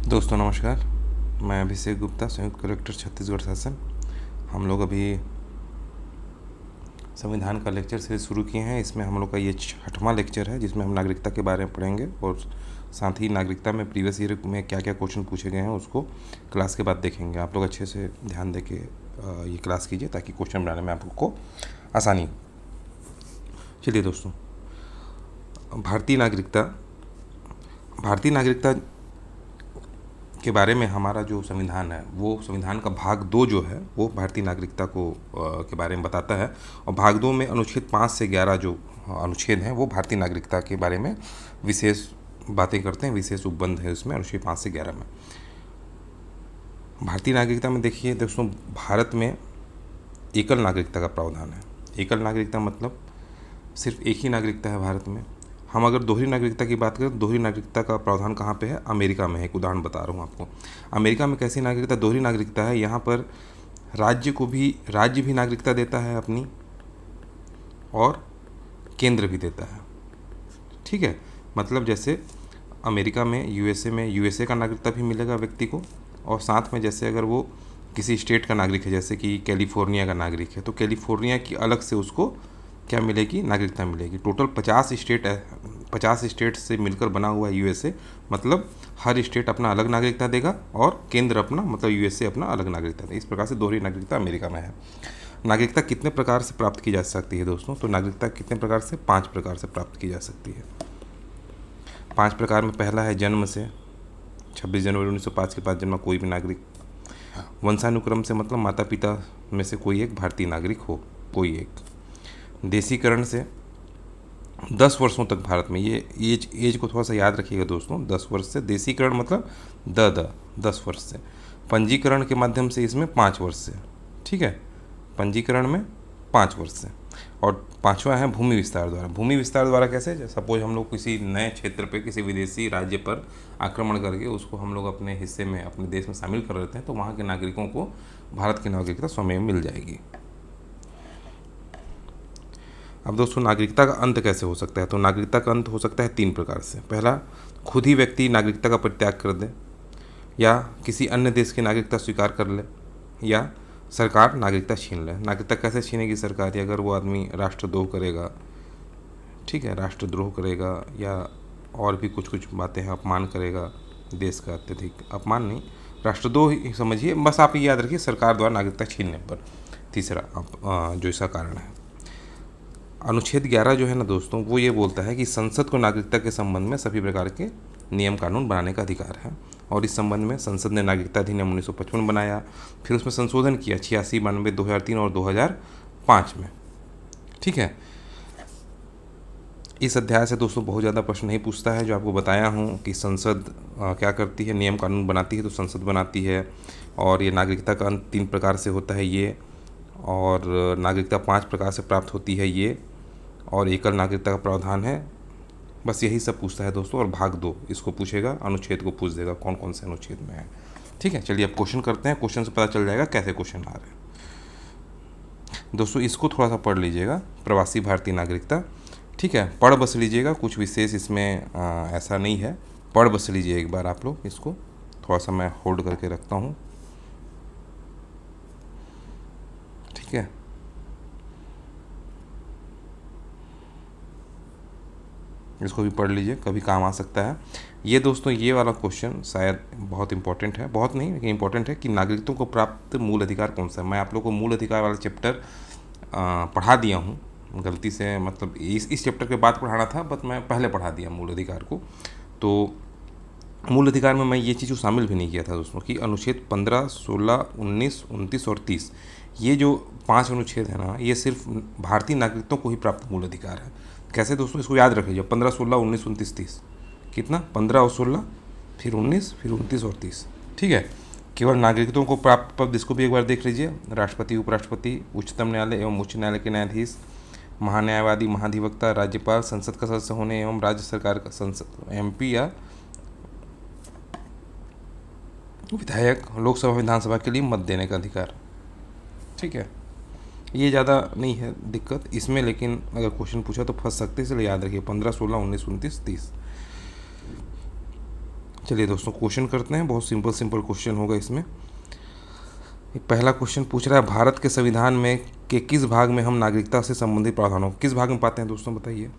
दोस्तों नमस्कार। मैं अभिषेक गुप्ता, संयुक्त कलेक्टर छत्तीसगढ़ शासन। हम लोग अभी संविधान का लेक्चर सीरीज शुरू किए हैं। इसमें हम लोग का ये 6वां लेक्चर है, जिसमें हम नागरिकता के बारे में पढ़ेंगे और साथ ही नागरिकता में प्रीवियस ईयर में क्या क्या क्वेश्चन पूछे गए हैं उसको क्लास के बाद देखेंगे। आप लोग अच्छे से ध्यान दे के ये क्लास कीजिए ताकि क्वेश्चन बनाने में आपको आसानी हो। चलिए दोस्तों, भारतीय नागरिकता के बारे में हमारा जो संविधान है, वो संविधान का भाग 2 जो है वो भारतीय नागरिकता को के बारे में बताता है। और भाग 2 में अनुच्छेद 5 से 11 जो अनुच्छेद हैं वो भारतीय नागरिकता के बारे में विशेष बातें करते हैं, विशेष उपबंध है उसमें अनुच्छेद 5 से 11 में। भारतीय नागरिकता में देखिए दोस्तों, भारत में एकल नागरिकता का प्रावधान है। एकल नागरिकता मतलब सिर्फ एक ही नागरिकता है भारत में। हम अगर दोहरी नागरिकता की बात करें तो दोहरी नागरिकता का प्रावधान कहाँ पे है? अमेरिका में है। एक उदाहरण बता रहा हूँ आपको। अमेरिका में कैसी नागरिकता, दोहरी नागरिकता है। यहाँ पर राज्य भी नागरिकता देता है अपनी, और केंद्र भी देता है। ठीक है, मतलब जैसे अमेरिका में यूएसए का नागरिकता भी मिलेगा व्यक्ति को, और साथ में जैसे अगर वो किसी स्टेट का नागरिक है, जैसे कि कैलिफोर्निया का नागरिक है, तो कैलिफोर्निया की अलग से उसको क्या मिलेगी? नागरिकता मिलेगी। टोटल 50 स्टेट से मिलकर बना हुआ है यूएसए। मतलब हर स्टेट अपना अलग नागरिकता देगा और केंद्र अपना, मतलब यूएसए अपना अलग नागरिकता देगा। इस प्रकार से दोहरी नागरिकता अमेरिका में है। नागरिकता कितने प्रकार से प्राप्त की जा सकती है दोस्तों? तो नागरिकता कितने प्रकार से? 5 प्रकार से प्राप्त की जा सकती है। 5 प्रकार में पहला है जन्म से। 26 जनवरी 1905 के बाद जन्मा कोई भी नागरिक। वंशानुक्रम से, मतलब माता पिता में से कोई एक भारतीय नागरिक हो, कोई एक। देशीकरण से, 10 वर्षों तक भारत में, ये एज को थोड़ा सा याद रखिएगा दोस्तों, 10 वर्ष से। देशीकरण मतलब 10 वर्ष से। पंजीकरण के माध्यम से इसमें 5 वर्ष से। ठीक है, पंजीकरण में 5 वर्ष से। और 5वां है भूमि विस्तार द्वारा। भूमि विस्तार द्वारा कैसे? सपोज हम लोग किसी नए क्षेत्र पे, किसी विदेशी राज्य पर आक्रमण करके उसको हम लोग अपने हिस्से में, अपने देश में शामिल कर लेते हैं, तो वहाँ के नागरिकों को भारत की नागरिकता स्वयं मिल जाएगी। अब दोस्तों, नागरिकता का अंत कैसे हो सकता है? तो नागरिकता का अंत हो सकता है 3 प्रकार से। पहला, खुद ही व्यक्ति नागरिकता का परित्याग कर दे, या किसी अन्य देश की नागरिकता स्वीकार कर ले, या सरकार नागरिकता छीन ले। नागरिकता कैसे छीनेगी सरकार? अगर वो आदमी राष्ट्रद्रोह करेगा, ठीक है, राष्ट्रद्रोह करेगा, या और भी कुछ बातें हैं, अपमान करेगा देश का, अत्यधिक अपमान नहीं, राष्ट्रद्रोह ही समझिए। बस आप ये याद रखिए, सरकार द्वारा नागरिकता छीनने पर। तीसरा जो इसका कारण है, अनुच्छेद 11 जो है ना दोस्तों, वो ये बोलता है कि संसद को नागरिकता के संबंध में सभी प्रकार के नियम कानून बनाने का अधिकार है। और इस संबंध में संसद ने नागरिकता अधिनियम 1955 बनाया, फिर उसमें संशोधन किया 86, 92, 2003 और 2005 में। ठीक है, इस अध्याय से दोस्तों बहुत ज़्यादा प्रश्न नहीं पूछता है। जो आपको बताया हूँ कि संसद क्या करती है, नियम कानून बनाती है, तो संसद बनाती है। और ये नागरिकता का अंत 3 प्रकार से होता है ये, और नागरिकता 5 प्रकार से प्राप्त होती है ये, और एकल नागरिकता का प्रावधान है। बस यही सब पूछता है दोस्तों। और भाग 2 इसको पूछेगा, अनुच्छेद को पूछ देगा कौन कौन से अनुच्छेद में है। ठीक है, चलिए अब क्वेश्चन करते हैं। क्वेश्चन से पता चल जाएगा कैसे क्वेश्चन आ रहे हैं। दोस्तों इसको थोड़ा सा पढ़ लीजिएगा, प्रवासी भारतीय नागरिकता। ठीक है, पढ़ बस लीजिएगा, कुछ विशेष इसमें ऐसा नहीं है। पढ़ बस लीजिए एक बार आप लोग इसको। थोड़ा सा मैं होल्ड करके रखता हूँ। ठीक है, इसको भी पढ़ लीजिए, कभी काम आ सकता है ये दोस्तों। ये वाला क्वेश्चन शायद बहुत इंपॉर्टेंट है, बहुत नहीं लेकिन इंपॉर्टेंट है, कि नागरिकों को प्राप्त मूल अधिकार कौन सा है। मैं आप लोग को मूल अधिकार वाला चैप्टर पढ़ा दिया हूँ गलती से, मतलब इस चैप्टर के बाद पढ़ाना था, बट मैं पहले पढ़ा दिया मूल अधिकार को। तो मूल अधिकार में मैं ये चीज़ शामिल भी नहीं किया था दोस्तों, कि अनुच्छेद 15, 16, 19, 29 और 30, ये जो 5 अनुच्छेद है ना, ये सिर्फ भारतीय नागरिकों को ही प्राप्त मूल अधिकार है। कैसे दोस्तों? इसको याद रख लीजिए, 15, 16, 19, 29, 30। कितना? 15 और 16, फिर 19, फिर 29 और 30। ठीक है, केवल नागरिकों को प्राप्त पद, इसको भी एक बार देख लीजिए। राष्ट्रपति, उपराष्ट्रपति, उच्चतम न्यायालय एवं उच्च न्यायालय के न्यायाधीश, महान्यायवादी, महाधिवक्ता, राज्यपाल, संसद का सदस्य होने एवं राज्य सरकार का संसद एमपी या विधायक, लोकसभा विधानसभा के लिए मत देने का अधिकार। ठीक है, ये ज़्यादा नहीं है दिक्कत इसमें, लेकिन अगर क्वेश्चन पूछा तो फंस सकते हैं, इसलिए याद रखिए 15, 16, 19, 29, 30। चलिए दोस्तों क्वेश्चन करते हैं, बहुत सिंपल सिंपल क्वेश्चन होगा इसमें। पहला क्वेश्चन पूछ रहा है, भारत के संविधान में के किस भाग में हम नागरिकता से संबंधित प्रावधानों को किस भाग में पाते हैं दोस्तों, बताइए।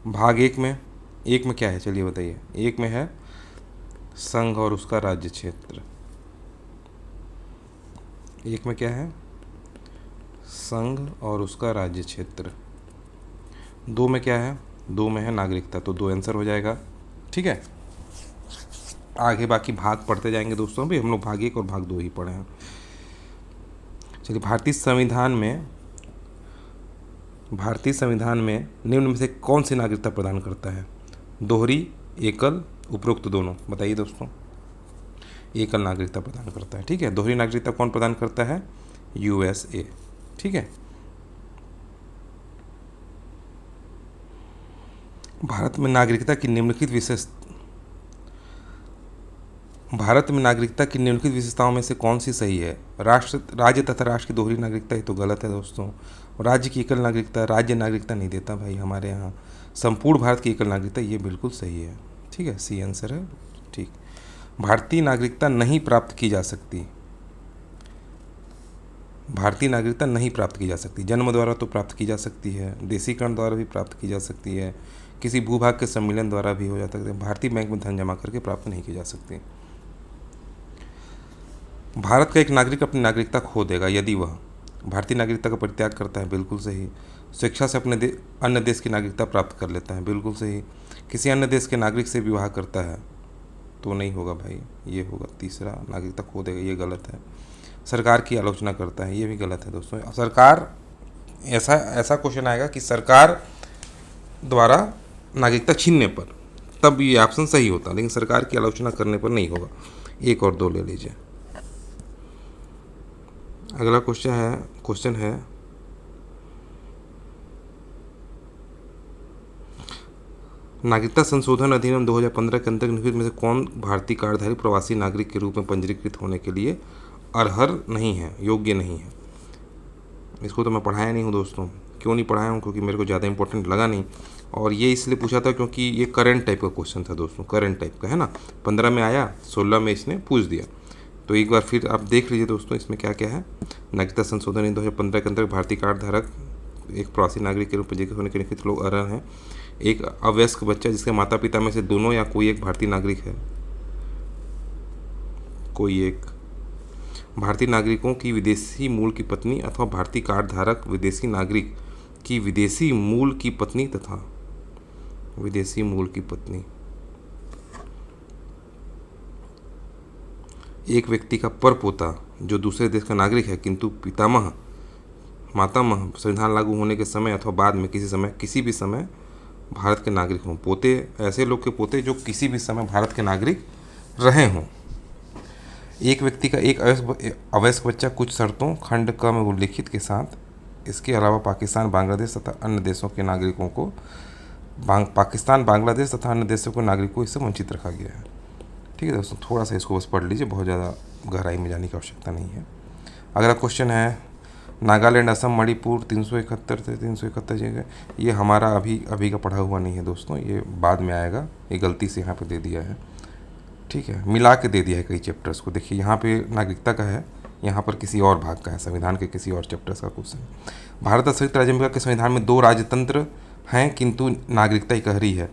भाग एक में क्या है, चलिए बताइए। एक में है संघ और उसका राज्य क्षेत्र। एक में क्या है, संघ और उसका राज्य क्षेत्र। दो में क्या है, दो में है नागरिकता, तो दो आंसर हो जाएगा। ठीक है, आगे बाकी भाग पढ़ते जाएंगे दोस्तों, अभी हम लोग भाग एक और भाग दो ही पढ़े हैं। चलिए, भारतीय संविधान में निम्न में से कौन सी नागरिकता प्रदान करता है? दोहरी, एकल, उपरोक्त दोनों, बताइए दोस्तों। एकल नागरिकता प्रदान करता है। ठीक है, दोहरी नागरिकता कौन प्रदान करता है? USA। ठीक है, भारत में नागरिकता की निम्नलिखित विशेषताओं में से कौन सी सही है? राज्य तथा राष्ट्र की दोहरी नागरिकता, ये तो गलत है दोस्तों। राज्य की एकल नागरिकता, राज्य नागरिकता नहीं देता भाई हमारे यहाँ। संपूर्ण भारत की एकल नागरिकता, ये बिल्कुल सही है। ठीक है, सी आंसर है। ठीक, भारतीय नागरिकता नहीं प्राप्त की जा सकती। भारतीय नागरिकता नहीं प्राप्त की जा सकती। जन्म द्वारा तो प्राप्त की जा सकती है, देशीकरण द्वारा भी प्राप्त की जा सकती है, किसी भूभाग के सम्मेलन द्वारा भी हो जाता है। भारतीय बैंक में धन जमा करके प्राप्त नहीं की जा सकती। भारत का एक नागरिक अपनी नागरिकता खो देगा यदि वह भारतीय नागरिकता का परित्याग करता है, बिल्कुल सही। स्वेच्छा से अन्य देश की नागरिकता प्राप्त कर लेता है, बिल्कुल सही। किसी अन्य देश के नागरिक से विवाह करता है तो नहीं होगा भाई, ये होगा तीसरा, नागरिकता खो देगा, ये गलत है। सरकार की आलोचना करता है, ये भी गलत है दोस्तों। सरकार, ऐसा क्वेश्चन आएगा कि सरकार द्वारा नागरिकता छीनने पर, तब ये ऑप्शन सही होता, लेकिन सरकार की आलोचना करने पर नहीं होगा। एक और दो ले लीजिए। अगला क्वेश्चन है नागरिकता संशोधन अधिनियम 2015 के अंतर्गत निम्नलिखित में से कौन भारतीय कार्डधारी प्रवासी नागरिक के रूप में पंजीकृत होने के लिए अर्हर नहीं है, योग्य नहीं है? इसको तो मैं पढ़ाया नहीं हूँ दोस्तों। क्यों नहीं पढ़ाया हूँ? क्योंकि मेरे को ज़्यादा इंपॉर्टेंट लगा नहीं, और ये इसलिए पूछा था क्योंकि ये करंट टाइप का क्वेश्चन था दोस्तों, करंट टाइप का है ना। 15 में आया, 16 में इसने पूछ दिया, तो एक बार फिर आप देख लीजिए दोस्तों इसमें क्या क्या है। नागरिकता संशोधन 2015 के अंतर्गत भारतीय कार्ड धारक एक प्रवासी नागरिक के रूप में पंजीकृत होने के लिखित लोग अर्हर हैं। एक अवयस्क बच्चा जिसके माता पिता में से दोनों या कोई एक भारतीय नागरिक है, कोई एक। भारतीय नागरिकों की विदेशी मूल की पत्नी अथवा भारतीय कार्ड धारक विदेशी नागरिक की विदेशी मूल की पत्नी तथा विदेशी मूल की पत्नी। एक व्यक्ति का परपोता जो दूसरे देश का नागरिक है किंतु पितामह मातामह संविधान लागू होने के समय अथवा बाद में किसी भी समय भारत के नागरिक हों। पोते, ऐसे लोग के पोते जो किसी भी समय भारत के नागरिक रहे हों। एक व्यक्ति का एक अवयस्क बच्चा कुछ शर्तों खंड क में उल्लिखित के साथ, इसके अलावा पाकिस्तान, बांग्लादेश तथा अन्य देशों के नागरिकों को इससे वंचित रखा गया है। ठीक है दोस्तों, थोड़ा सा इसको बस पढ़ लीजिए, बहुत ज़्यादा गहराई में जाने की आवश्यकता नहीं है। अगला क्वेश्चन है नागालैंड, असम, मणिपुर 371 से 371 जगह, ये हमारा अभी का पढ़ा हुआ नहीं है दोस्तों, ये बाद में आएगा, ये गलती से यहाँ पे दे दिया है। ठीक है, मिला के दे दिया है कई चैप्टर्स को। देखिए यहाँ पे नागरिकता का है, यहाँ पर किसी और भाग का है, संविधान के किसी और चैप्टर्स का क्वेश्चन। भारत संयुक्त राज्य अमेरिका के संविधान में 2 राजतंत्र हैं किंतु नागरिकता इकहरी है।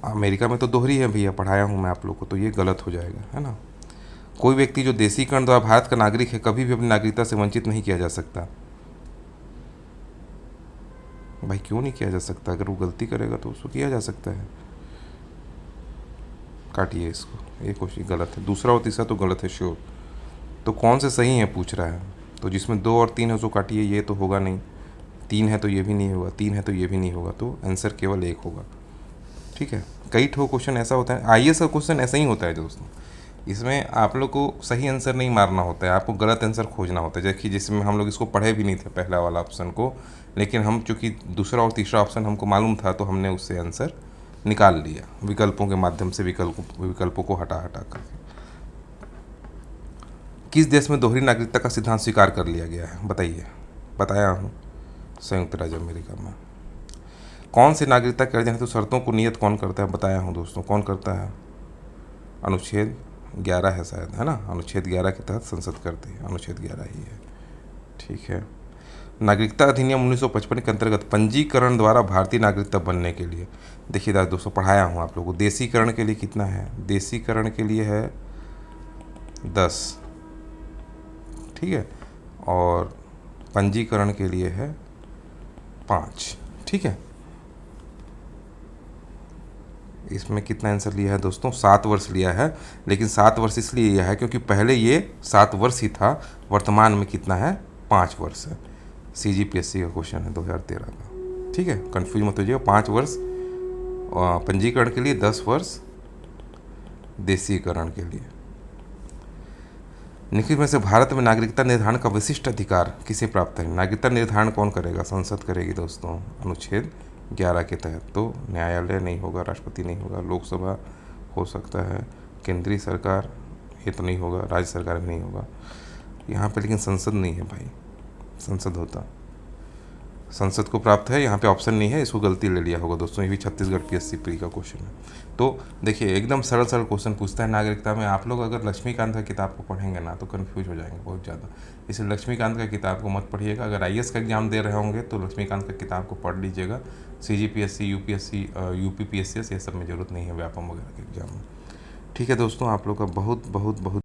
अमेरिका में तो दोहरी है भैया, पढ़ाया हूँ मैं आप लोग को, तो ये गलत हो जाएगा, है ना। कोई व्यक्ति जो देशीकरण द्वारा भारत का नागरिक है कभी भी अपनी नागरिकता से वंचित नहीं किया जा सकता। भाई क्यों नहीं किया जा सकता? अगर वो गलती करेगा तो उसको किया जा सकता है। काटिए इसको, ये क्वेश्चन गलत है। दूसरा और तीसरा तो गलत है श्योर। तो कौन से सही है पूछ रहा है, तो जिसमें 2 और 3 है उसको काटिए, ये तो होगा नहीं। 3 है तो ये भी नहीं होगा, 3 है तो ये भी नहीं होगा, तो आंसर केवल 1 होगा। ठीक है, कई ठो क्वेश्चन ऐसा होता है, IAS का क्वेश्चन ऐसा ही होता है दोस्तों। इसमें आप लोग को सही आंसर नहीं मारना होता है, आपको गलत आंसर खोजना होता है। जैसे जिसमें हम लोग इसको पढ़े भी नहीं थे पहला वाला ऑप्शन को, लेकिन हम चूँकि दूसरा और तीसरा ऑप्शन हमको मालूम था तो हमने उससे आंसर निकाल लिया विकल्पों के माध्यम से, विकल्पों को हटा करके। किस देश में दोहरी नागरिकता का सिद्धांत स्वीकार कर लिया गया है? बताइए। बताया हूँ, संयुक्त राज्य अमेरिका में। कौन सी नागरिकता के अर्जन हेतु शर्तों को नियत कौन करता है? बताया हूँ दोस्तों, कौन करता है? अनुच्छेद 11 है शायद, है ना, अनुच्छेद 11 के तहत संसद करती है, अनुच्छेद 11 ही है। ठीक है। नागरिकता अधिनियम 1955 के अंतर्गत पंजीकरण द्वारा भारतीय नागरिकता बनने के लिए, देखिए दोस्तों पढ़ाया हूँ आप लोगों को, देशीकरण के लिए कितना है, देशीकरण के लिए है 10, ठीक है, और पंजीकरण के लिए है 5, ठीक है। इसमें कितना आंसर लिया है दोस्तों, 7 वर्ष लिया है, लेकिन 7 वर्ष इसलिए लिया है क्योंकि पहले ये 7 वर्ष ही था, वर्तमान में कितना है, 5 वर्ष है। CGPSC का क्वेश्चन है 2013 का, ठीक है, कंफ्यूज मत होइएगा। 5 वर्ष पंजीकरण के लिए, 10 वर्ष देशीकरण के लिए। निम्नलिखित में से भारत में नागरिकता निर्धारण का विशिष्ट अधिकार किसे प्राप्त है? नागरिकता निर्धारण कौन करेगा? संसद करेगी दोस्तों, अनुच्छेद 11 के तहत। तो न्यायालय नहीं होगा, राष्ट्रपति नहीं होगा, लोकसभा हो सकता है, केंद्रीय सरकार ये तो नहीं होगा, राज्य सरकार नहीं होगा यहाँ पे, लेकिन संसद नहीं है भाई, संसद होता, संसद को प्राप्त है, यहाँ पे ऑप्शन नहीं है, इसको गलती ले लिया होगा दोस्तों। ये भी छत्तीसगढ़ PSC प्री का क्वेश्चन है। तो देखिए एकदम सरल सरल क्वेश्चन पूछता है नागरिकता में। आप लोग अगर लक्ष्मीकांत का किताब को पढ़ेंगे ना तो कन्फ्यूज हो जाएंगे बहुत ज़्यादा, इसलिए लक्ष्मीकांत का किताब को मत पढ़िएगा। अगर IAS का एग्जाम दे रहे होंगे तो लक्ष्मीकांत का किताब को पढ़ लीजिएगा। CGPSC, UPSC, UPPSC ये सब में ज़रूरत नहीं है, व्यापम वगैरह के एग्जाम में। ठीक है दोस्तों, आप लोग का बहुत बहुत बहुत